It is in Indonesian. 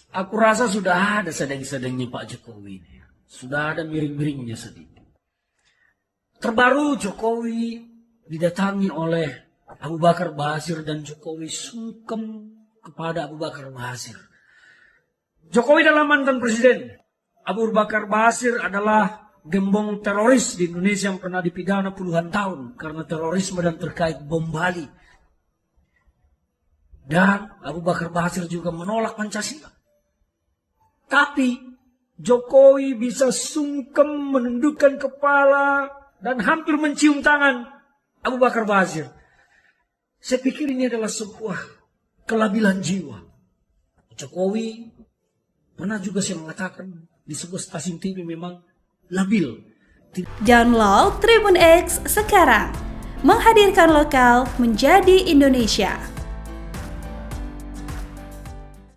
Aku rasa sudah ada sedang-sedangnya Pak Jokowi ini. Sudah ada miring-miringnya sedikit. Terbaru Jokowi didatangi oleh Abu Bakar Basir dan Jokowi sungkem kepada Abu Bakar Basir. Jokowi adalah mantan presiden. Abu Bakar Basir adalah gembong teroris di Indonesia yang pernah dipidana puluhan tahun karena terorisme dan terkait bom Bali. Dan Abu Bakar Basir juga menolak Pancasila. Tapi Jokowi bisa sungkem menundukkan kepala dan hampir mencium tangan Abu Bakar Basir. Saya pikir ini adalah sebuah kelabilan jiwa. Jokowi pernah juga saya mengatakan di sebuah stasiun TV memang labil. Download Tribun X sekarang, menghadirkan lokal menjadi Indonesia.